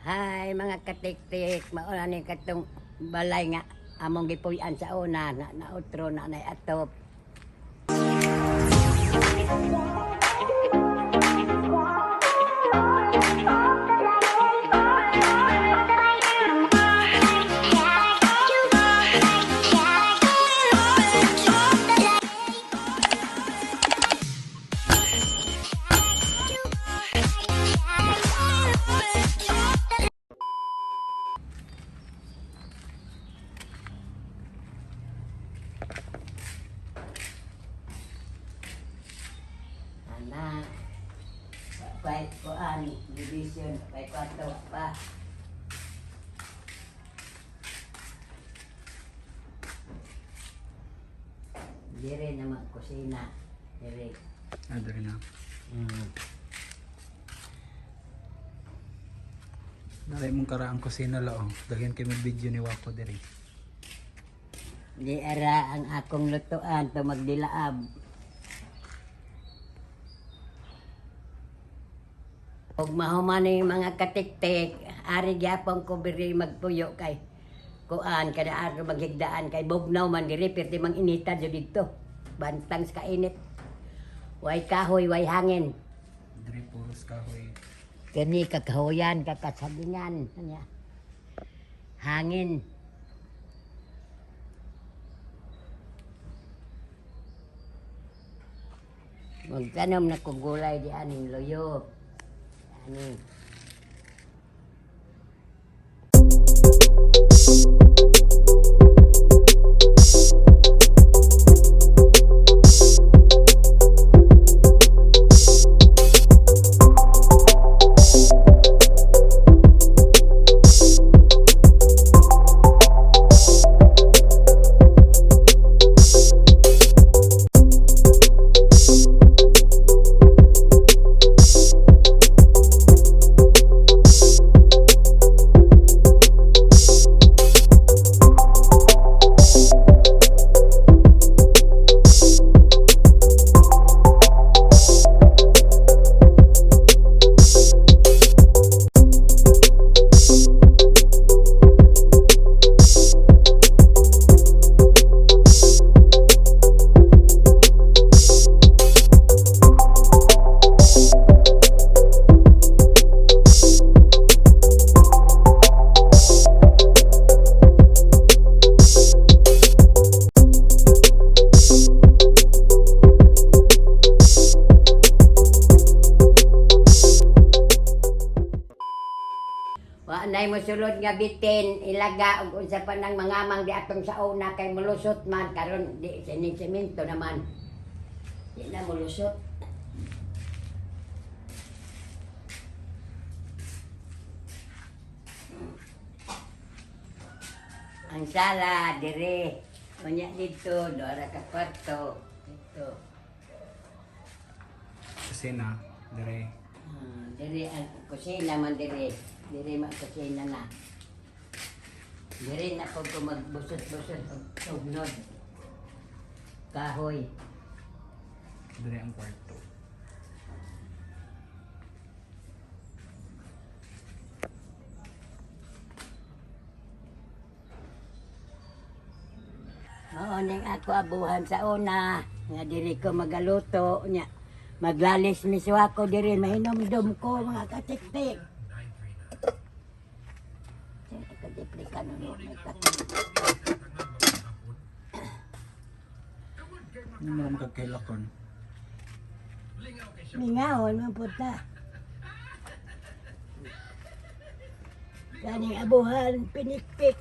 Hay mga katik-tik, mauna ni katong balay nga among gipuy-an sa una na nautro na nay atop. Ana, kahit kuan, division, kahit kwato pa. Dire naman kusina, dire. Dari na. Nalay mong karaang kusina lao. Daghan kami video ni Wako diri. Di ara ang akong lutuan to magdilaab. Ug mahuman ni mga katik-tik, ari gyapon ko biri magpuyo kay kuan kada araw maghigdaan kay bugnaw man diri perti mang inita jud dito. Bantang sa kainit. Way kahoy, way hangin. Diri puros kahoy. Kani kakahoyan, kakasabingan. Kanya. Hangin. Magtanom na kong gulay di aning loyo. Aning. Wa nay mosulod nga bitin ilaga ug unsa pa nang mangamang di atong sa una kay mulusot man karon di sining semento naman. Di na mulusot. Ang sala dire unya dito dora ka kwarto dito. Kusina. Diri. Dire ang kusina man dire. Dire makasina na. Dire na po ko magbusot-busot og tugnod. Kahoy. Diri ang kwarto. Oo, ning ako abuhan sa una. Nga diri ko magaluto. Nya, maglalis miswa ko diri. Mahinom-dom ko mga katik-tik. Kadiplikan mo may katik-tik. Ano mo naman kagkailakon? Mingahon man puta. Kaning abuhan pinikpik.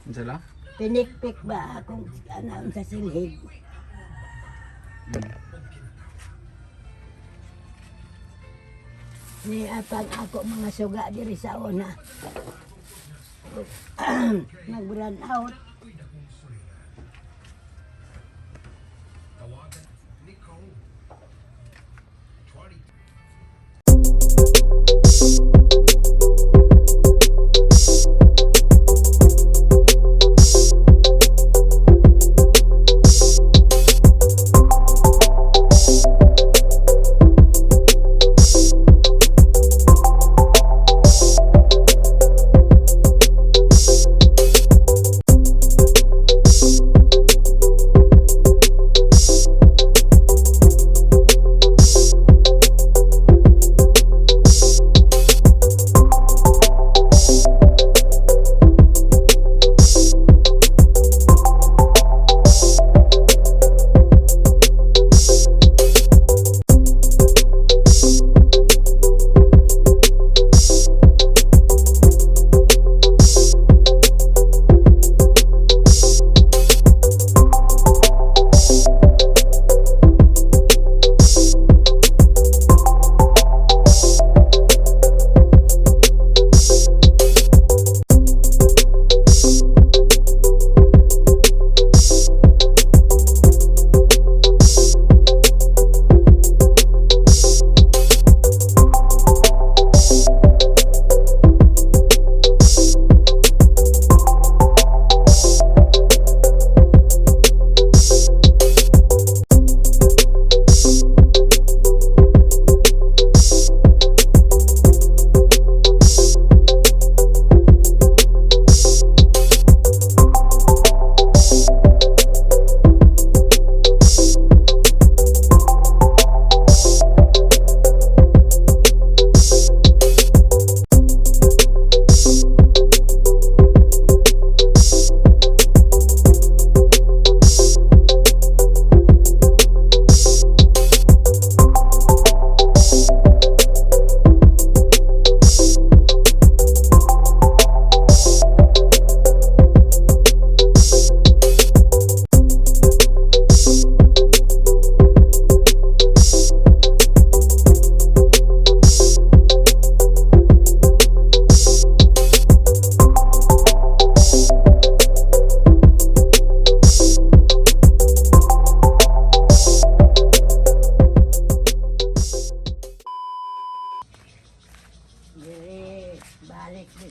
Ano sila? Pinikpik ba akong anak sa silhig. Ni apang ako mga suga diri sa una. Nag-run out.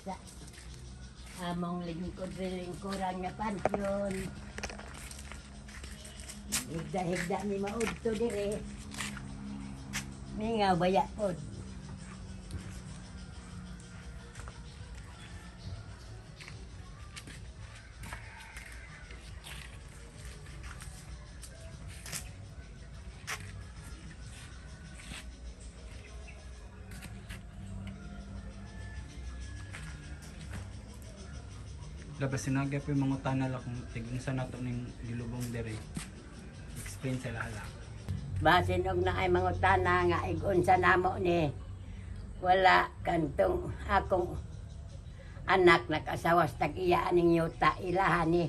sa among lingkuran nga pansyon. Higda-higda ni maudto dire. Mingaw baya pod. Labas sinagya po yung mga tanal akong tigong sa nato ning gilubong dere. Explain sa lahat. Basin og na ay mangutana nga igon sa namo ni wala kantong akong anak nakasawas tag iya aning yuta ilahan ni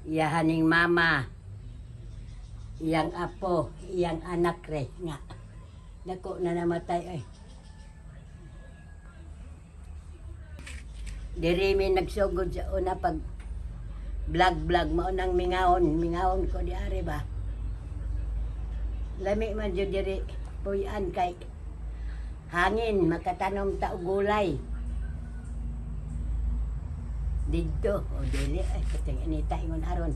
iyahaning mama iyang apo iyang anak re nga dako na namatay ay diri mi nagsugod sa una pag vlog mao nang mingawon ko di ari ba lami man jud diri puy-an kay hangin makatanong ta og gulay didto o dili ay kating inita ingon aron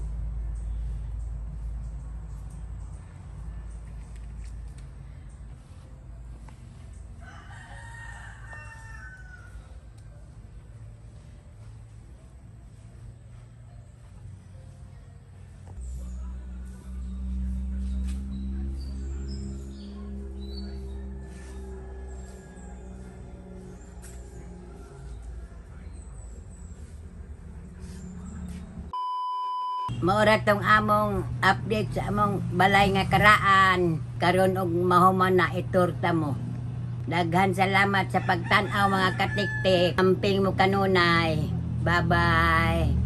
maura tong among update sa among balay nga karaan karon og mahuman na iturta mo. Daghan salamat sa pagtan-aw mga katiktik. Amping mo kanunay. Bye-bye.